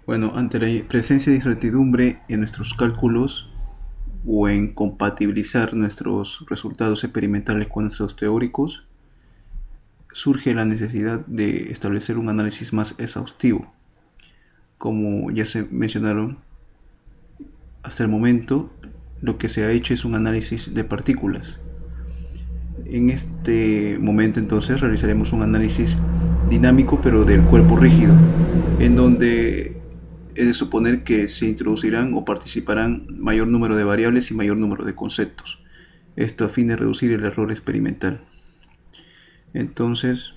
Bueno, ante la presencia de incertidumbre en nuestros cálculos o en compatibilizar nuestros resultados experimentales con nuestros teóricos, surge la necesidad de establecer un análisis más exhaustivo. Como ya se mencionaron, hasta el momento lo que se ha hecho es un análisis de partículas. En este momento entonces realizaremos un análisis dinámico pero del cuerpo rígido, en donde es de suponer que se introducirán o participarán mayor número de variables y mayor número de conceptos. Esto a fin de reducir el error experimental. Entonces,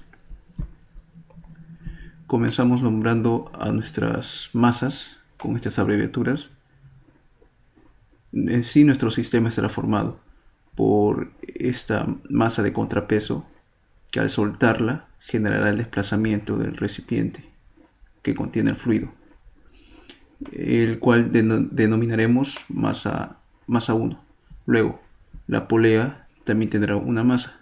comenzamos nombrando a nuestras masas con estas abreviaturas. En sí, nuestro sistema estará formado por esta masa de contrapeso que al soltarla generará el desplazamiento del recipiente que contiene el fluido, el cual denominaremos masa 1. Luego, la polea también tendrá una masa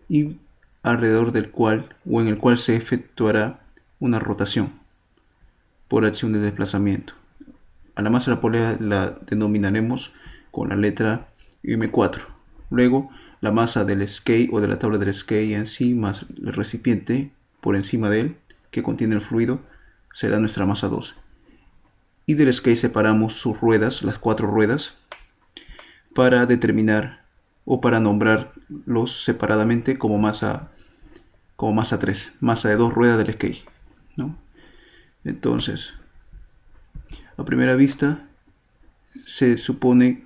y alrededor del cual o en el cual se efectuará una rotación por acción de desplazamiento. A la masa de la polea la denominaremos con la letra M4. Luego, la masa del skate o de la tabla del skate en sí más el recipiente por encima de él que contiene el fluido será nuestra masa 2. Y del skate separamos sus ruedas, las 4 ruedas, para determinar o para nombrarlos separadamente como masa 3, masa de 2 ruedas del skate, ¿no? Entonces, a primera vista se supone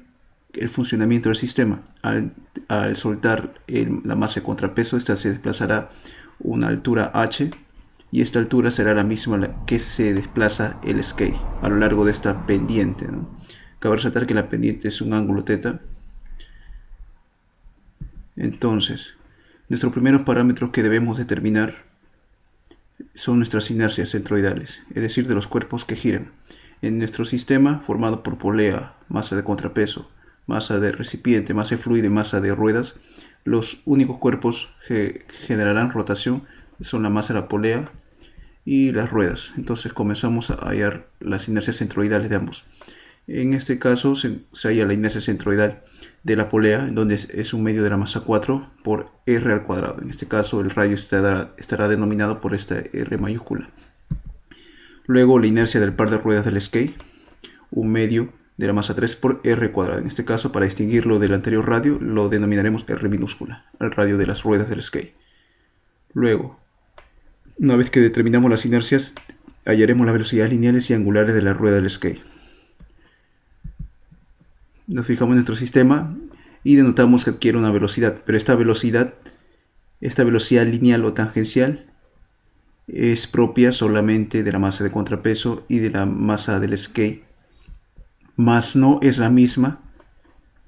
el funcionamiento del sistema. Al soltar la masa de contrapeso, esta se desplazará una altura h y esta altura será la misma que se desplaza el skate a lo largo de esta pendiente, ¿no? Cabe resaltar que la pendiente es un ángulo θ. Entonces, nuestros primeros parámetros que debemos determinar son nuestras inercias centroidales, es decir, de los cuerpos que giran. En nuestro sistema, formado por polea, masa de contrapeso, masa de recipiente, masa de fluido y masa de ruedas, los únicos cuerpos que generarán rotación son la masa de la polea y las ruedas. Entonces comenzamos a hallar las inercias centroidales de ambos. En este caso se halla la inercia centroidal de la polea, donde es un medio de la masa 4 por r al cuadrado. En este caso el radio estará denominado por esta r mayúscula. Luego la inercia del par de ruedas del skate, un medio de la masa 3 por r cuadrado. En este caso, para distinguirlo del anterior radio, lo denominaremos r minúscula, el radio de las ruedas del skate. Luego, una vez que determinamos las inercias, hallaremos las velocidades lineales y angulares de la rueda del skate. Nos fijamos en nuestro sistema y denotamos que adquiere una velocidad, pero esta velocidad lineal o tangencial es propia solamente de la masa de contrapeso y de la masa del skate, más no es la misma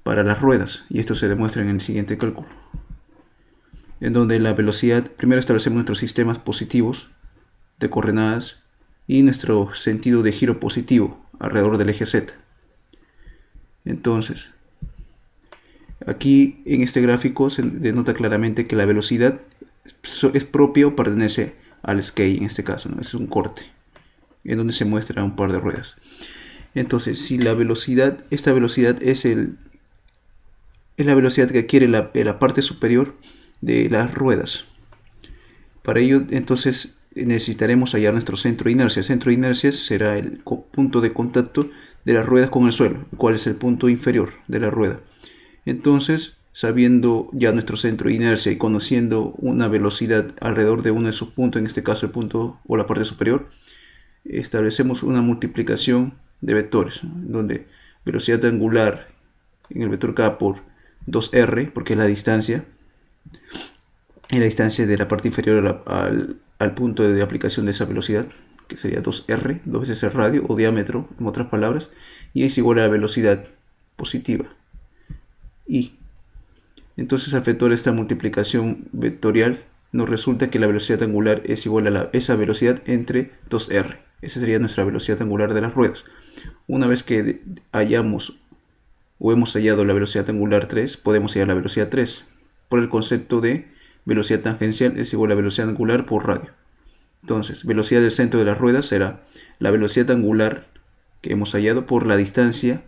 para las ruedas, y esto se demuestra en el siguiente cálculo, en donde la velocidad, primero establecemos nuestros sistemas positivos de coordenadas y nuestro sentido de giro positivo alrededor del eje Z. Entonces, aquí en este gráfico se denota claramente que la velocidad es propia o pertenece al skate, en este caso, ¿no? Es un corte en donde se muestra un par de ruedas. Entonces, si la velocidad, esta velocidad es la velocidad que adquiere la parte superior de las ruedas. Para ello, entonces, necesitaremos hallar nuestro centro de inercia. El centro de inercia será el punto de contacto de las ruedas con el suelo, el cual es el punto inferior de la rueda. Entonces, sabiendo ya nuestro centro de inercia y conociendo una velocidad alrededor de uno de sus puntos, en este caso el punto o la parte superior, establecemos una multiplicación de vectores, ¿no? Donde velocidad angular en el vector k por 2r, porque es la distancia, y la distancia de la parte inferior al punto de aplicación de esa velocidad, que sería 2r, 2 veces el radio o diámetro, en otras palabras, y es igual a la velocidad positiva, y entonces al efectuar esta multiplicación vectorial nos resulta que la velocidad angular es igual a esa velocidad entre 2r. Esa sería nuestra velocidad angular de las ruedas. Una vez que hallamos o hemos hallado la velocidad angular 3, podemos hallar la velocidad 3 por el concepto de velocidad tangencial es igual a velocidad angular por radio. Entonces, velocidad del centro de las ruedas será la velocidad angular que hemos hallado por la distancia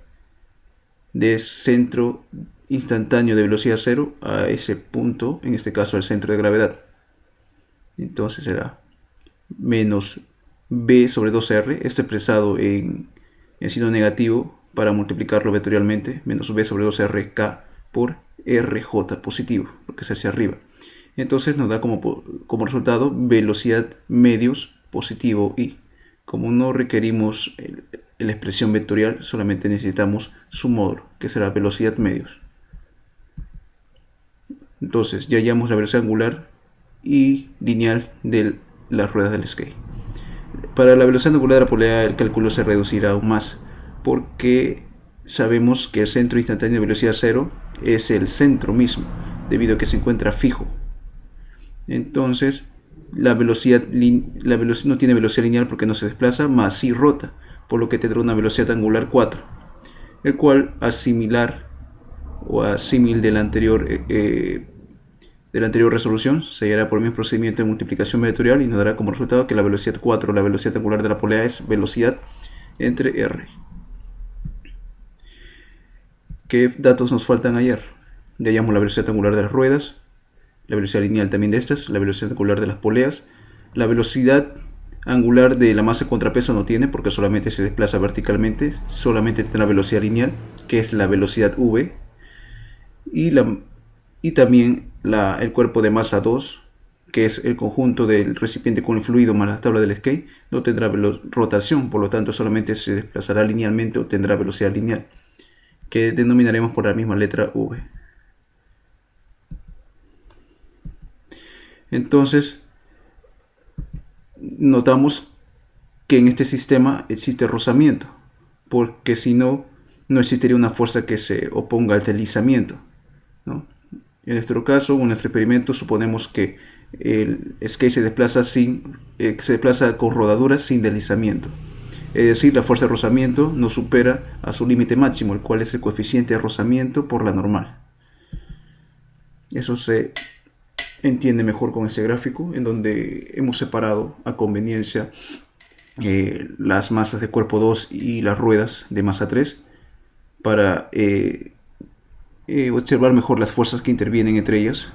de centro instantáneo de velocidad cero a ese punto, en este caso el centro de gravedad. Entonces será menos b sobre 2r, esto expresado en signo negativo para multiplicarlo vectorialmente, menos b sobre 2rk por rj positivo, lo que es hacia arriba. Entonces nos da como resultado velocidad medios positivo y. Como no requerimos la expresión vectorial, solamente necesitamos su módulo, que será velocidad medios. Entonces ya hallamos la velocidad angular y lineal de las ruedas del skate. Para la velocidad angular de la polea el cálculo se reducirá aún más, porque sabemos que el centro instantáneo de velocidad cero es el centro mismo, debido a que se encuentra fijo. Entonces la velocidad no tiene velocidad lineal porque no se desplaza, más sí rota, por lo que tendrá una velocidad angular 4, el cual asimilar o asímil de la anterior resolución se hallará por el mismo procedimiento de multiplicación vectorial y nos dará como resultado que la velocidad 4, la velocidad angular de la polea, es velocidad entre r. ¿Qué datos nos faltan hallar? Ya hallamos la velocidad angular de las ruedas, la velocidad lineal también de estas, la velocidad angular de las poleas, la velocidad angular de la masa contrapeso no tiene porque solamente se desplaza verticalmente, solamente tendrá velocidad lineal, que es la velocidad v, y también el cuerpo de masa 2, que es el conjunto del recipiente con el fluido más la tabla del skate, no tendrá rotación, por lo tanto solamente se desplazará linealmente o tendrá velocidad lineal, que denominaremos por la misma letra v. Entonces, notamos que en este sistema existe rozamiento, porque si no, no existiría una fuerza que se oponga al deslizamiento, ¿no? En nuestro caso, en nuestro experimento, suponemos que el skate se desplaza con rodaduras sin deslizamiento. Es decir, la fuerza de rozamiento no supera a su límite máximo, el cual es el coeficiente de rozamiento por la normal. Eso se entiende mejor con este gráfico, en donde hemos separado a conveniencia las masas de cuerpo 2 y las ruedas de masa 3 para observar mejor las fuerzas que intervienen entre ellas,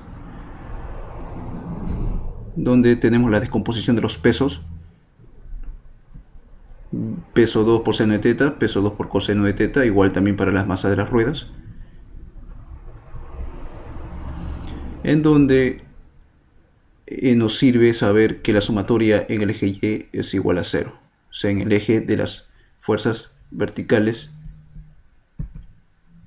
donde tenemos la descomposición de los pesos: peso 2 por seno de teta, peso 2 por coseno de teta, igual también para las masas de las ruedas, en donde nos sirve saber que la sumatoria en el eje Y es igual a 0, o sea, en el eje de las fuerzas verticales,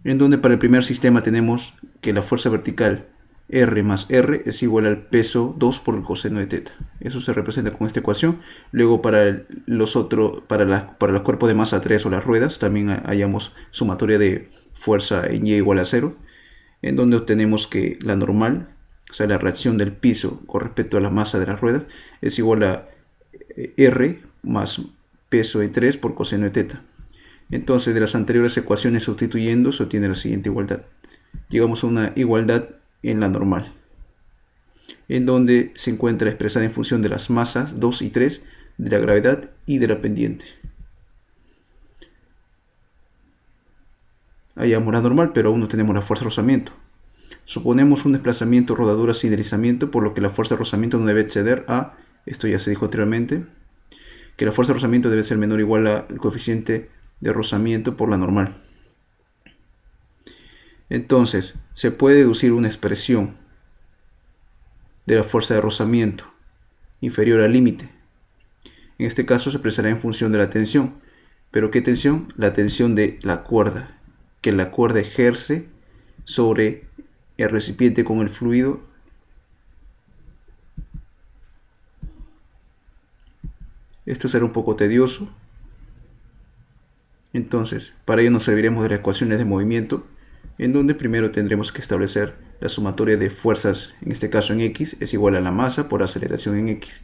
en donde para el primer sistema tenemos que la fuerza vertical R más R es igual al peso 2 por el coseno de teta. Eso se representa con esta ecuación. Luego para los cuerpos de masa 3 o las ruedas también hallamos sumatoria de fuerza en Y igual a 0, en donde obtenemos que la normal, o sea, la reacción del piso con respecto a la masa de las ruedas, es igual a R más peso de 3 por coseno de teta. Entonces, de las anteriores ecuaciones sustituyendo, se obtiene la siguiente igualdad. Llegamos a una igualdad en la normal, en donde se encuentra expresada en función de las masas 2 y 3, de la gravedad y de la pendiente. Hallamos la normal, pero aún no tenemos la fuerza de rozamiento. Suponemos un desplazamiento rodadura sin deslizamiento, por lo que la fuerza de rozamiento no debe exceder a, esto ya se dijo anteriormente, que la fuerza de rozamiento debe ser menor o igual al coeficiente de rozamiento por la normal. Entonces, se puede deducir una expresión de la fuerza de rozamiento inferior al límite. En este caso se expresará en función de la tensión. ¿Pero qué tensión? La tensión de la cuerda, que la cuerda ejerce sobre el recipiente con el fluido. Esto será un poco tedioso. Entonces, para ello nos serviremos de las ecuaciones de movimiento, en donde primero tendremos que establecer la sumatoria de fuerzas, en este caso en X, es igual a la masa por aceleración en X.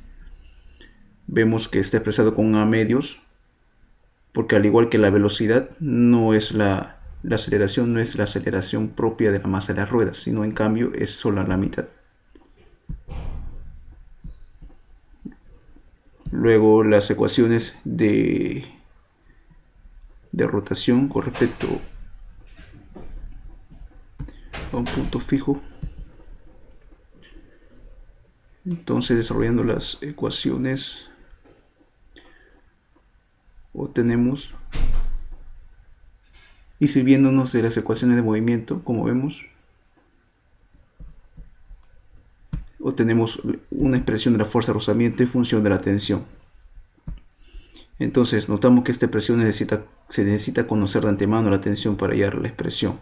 Vemos que está expresado con A medios, porque al igual que la velocidad, no es la aceleración no es la aceleración propia de la masa de las ruedas, sino en cambio es solo la mitad. Luego las ecuaciones de rotación con respecto a un punto fijo. Entonces, desarrollando las ecuaciones, obtenemos, y sirviéndonos de las ecuaciones de movimiento, como vemos, obtenemos una expresión de la fuerza de rozamiento en función de la tensión. Entonces, notamos que esta expresión se necesita conocer de antemano la tensión para hallar la expresión.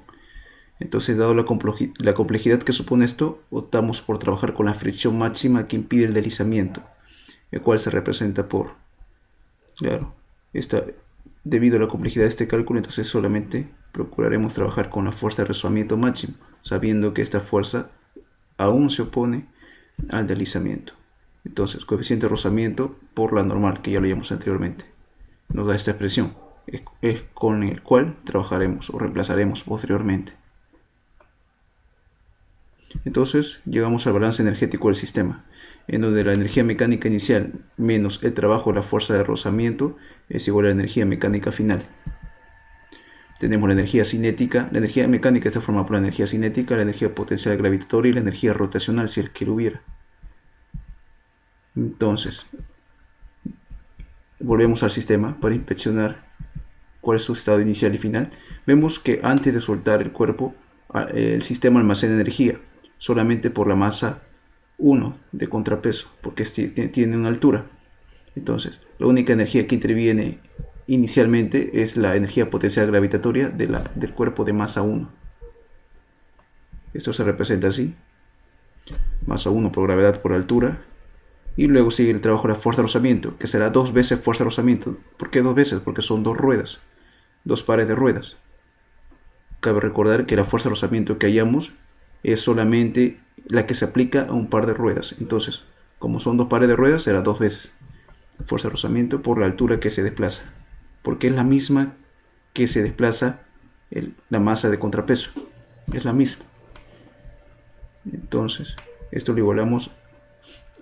Entonces, dado la complejidad que supone esto, optamos por trabajar con la fricción máxima que impide el deslizamiento, el cual se representa por, claro, debido a la complejidad de este cálculo, entonces solamente procuraremos trabajar con la fuerza de rozamiento máximo, sabiendo que esta fuerza aún se opone al deslizamiento. Entonces, coeficiente de rozamiento por la normal, que ya lo llamamos anteriormente, nos da esta expresión, es con el cual trabajaremos o reemplazaremos posteriormente. Entonces llegamos al balance energético del sistema, en donde la energía mecánica inicial menos el trabajo de la fuerza de rozamiento es igual a la energía mecánica final. Tenemos la energía cinética. La energía mecánica está formada por la energía cinética, la energía potencial gravitatoria y la energía rotacional, si es que lo hubiera. Entonces, volvemos al sistema para inspeccionar cuál es su estado inicial y final. Vemos que antes de soltar el cuerpo, el sistema almacena energía solamente por la masa 1 de contrapeso, porque tiene una altura. Entonces, la única energía que interviene inicialmente es la energía potencial gravitatoria del cuerpo de masa 1. Esto se representa así: masa 1 por gravedad por altura, y luego sigue el trabajo de la fuerza de rozamiento, que será 2 veces fuerza de rozamiento. ¿Por qué 2 veces? Porque son 2 ruedas, 2 pares de ruedas. Cabe recordar que la fuerza de rozamiento que hallamos es solamente la que se aplica a un par de ruedas. Entonces, como son 2 pares de ruedas, será 2 veces fuerza de rozamiento por la altura que se desplaza, porque es la misma que se desplaza la masa de contrapeso, es la misma. Entonces, esto lo igualamos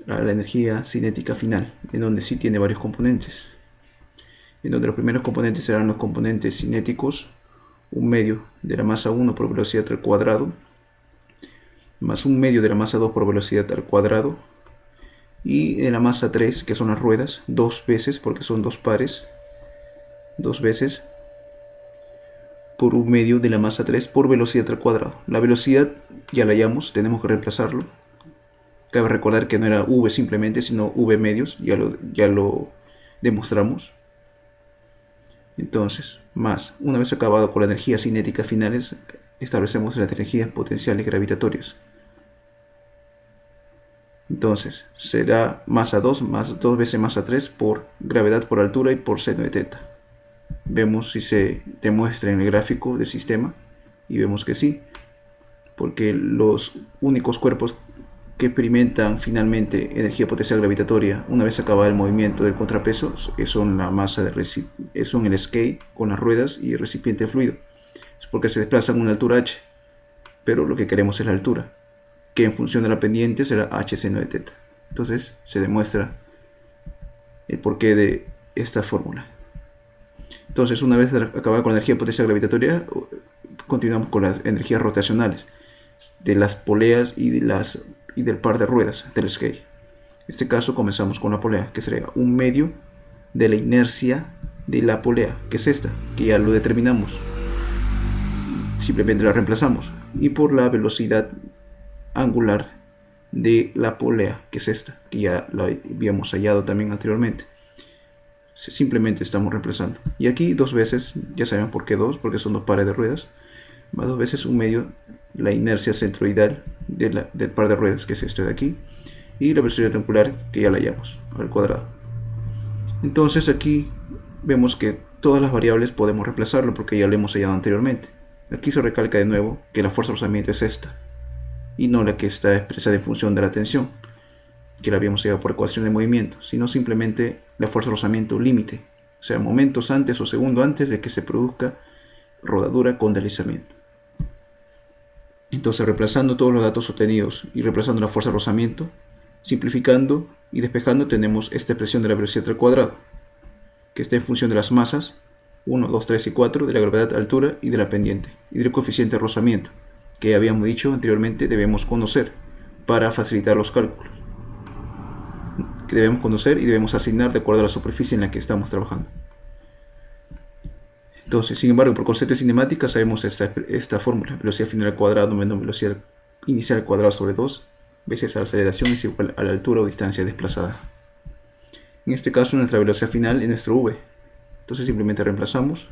a la energía cinética final, en donde sí tiene varios componentes, en donde los primeros componentes serán los componentes cinéticos: un medio de la masa 1 por velocidad al cuadrado, más un medio de la masa 2 por velocidad al cuadrado, y de la masa 3, que son las ruedas, 2 veces, porque son 2 pares, 2 veces por un medio de la masa 3 por velocidad al cuadrado. La velocidad ya la hallamos, tenemos que reemplazarlo. Cabe recordar que no era v simplemente, sino v medios, ya lo demostramos. Entonces, más, una vez acabado con la energía cinética finales, establecemos las energías potenciales gravitatorias. Entonces, será masa 2 más 2 veces masa 3 por gravedad por altura y por seno de teta. Vemos si se demuestra en el gráfico del sistema, y vemos que sí, porque los únicos cuerpos que experimentan finalmente energía potencial gravitatoria una vez acabado el movimiento del contrapeso son la masa son el skate con las ruedas y el recipiente fluido. Es porque se desplazan a una altura h, pero lo que queremos es la altura, que en función de la pendiente será h seno de teta. Entonces se demuestra el porqué de esta fórmula. Entonces, una vez acabada con la energía potencial gravitatoria, continuamos con las energías rotacionales de las poleas y del par de ruedas del skate. En este caso comenzamos con la polea, que sería un medio de la inercia de la polea, que es esta, que ya lo determinamos, simplemente la reemplazamos, y por la velocidad angular de la polea, que es esta, que ya la habíamos hallado también anteriormente. Simplemente estamos reemplazando, y aquí 2 veces, ya saben por qué 2, porque son 2 pares de ruedas, más 2 veces un medio la inercia centroidal del par de ruedas, que es esto de aquí, y la velocidad angular, que ya la hallamos, al cuadrado. Entonces aquí vemos que todas las variables podemos reemplazarlo, porque ya lo hemos hallado anteriormente. Aquí se recalca de nuevo que la fuerza de rozamiento es esta, y no la que está expresada en función de la tensión, que la habíamos hallado por ecuación de movimiento, sino simplemente la fuerza de rozamiento límite, o sea, momentos antes o segundo antes de que se produzca rodadura con deslizamiento. Entonces, reemplazando todos los datos obtenidos y reemplazando la fuerza de rozamiento, simplificando, Y despejando tenemos esta expresión de la velocidad al cuadrado, que está en función de las masas 1, 2, 3 y 4, de la gravedad, altura y de la pendiente, y del coeficiente de rozamiento, que habíamos dicho anteriormente debemos conocer para facilitar los cálculos, que debemos conocer y debemos asignar de acuerdo a la superficie en la que estamos trabajando. Entonces, sin embargo, por concepto de cinemática sabemos esta fórmula: velocidad final al cuadrado menos velocidad inicial al cuadrado sobre 2 veces la aceleración es igual a la altura o distancia desplazada. En este caso nuestra velocidad final es nuestro v. Entonces simplemente reemplazamos,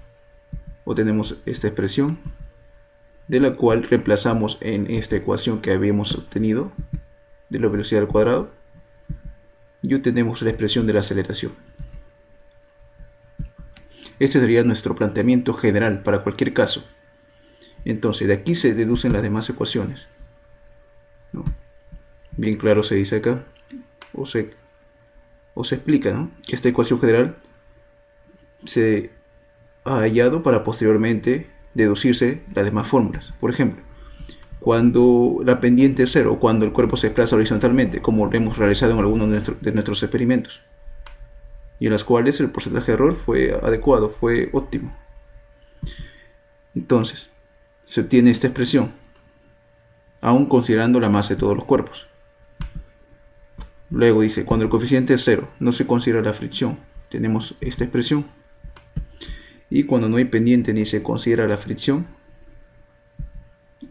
obtenemos esta expresión, de la cual reemplazamos en esta ecuación que habíamos obtenido de la velocidad al cuadrado, y obtenemos la expresión de la aceleración. Este sería nuestro planteamiento general para cualquier caso. Entonces, de aquí se deducen las demás ecuaciones, ¿no? Bien claro se dice acá, o se explica, ¿no?, que esta ecuación general se ha hallado para posteriormente deducirse las demás fórmulas. Por ejemplo, cuando la pendiente es cero, cuando el cuerpo se desplaza horizontalmente, como lo hemos realizado en algunos de nuestros experimentos, y en las cuales el porcentaje de error fue adecuado, fue óptimo. Entonces, se obtiene esta expresión, aún considerando la masa de todos los cuerpos. Luego dice, cuando el coeficiente es cero, no se considera la fricción, tenemos esta expresión. Y cuando no hay pendiente ni se considera la fricción,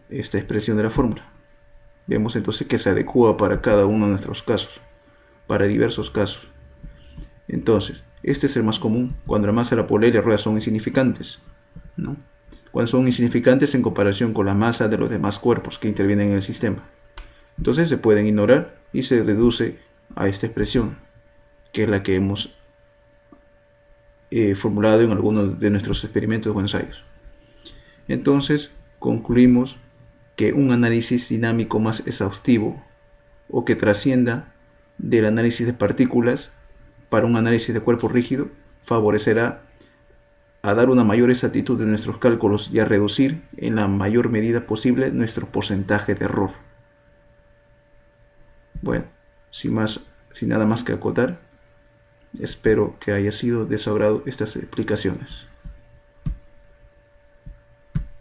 esta expresión de la fórmula. Vemos entonces que se adecua para cada uno de nuestros casos, para diversos casos. Entonces, este es el más común, cuando la masa de la polea y la rueda son insignificantes, ¿no?, cuando son insignificantes en comparación con la masa de los demás cuerpos que intervienen en el sistema. Entonces se pueden ignorar y se reduce a esta expresión, que es la que hemos formulado en algunos de nuestros experimentos o ensayos. Entonces concluimos que un análisis dinámico más exhaustivo, o que trascienda del análisis de partículas para un análisis de cuerpo rígido, favorecerá a dar una mayor exactitud de nuestros cálculos y a reducir en la mayor medida posible nuestro porcentaje de error. Bueno, sin nada más que acotar, espero que haya sido de su agrado estas explicaciones.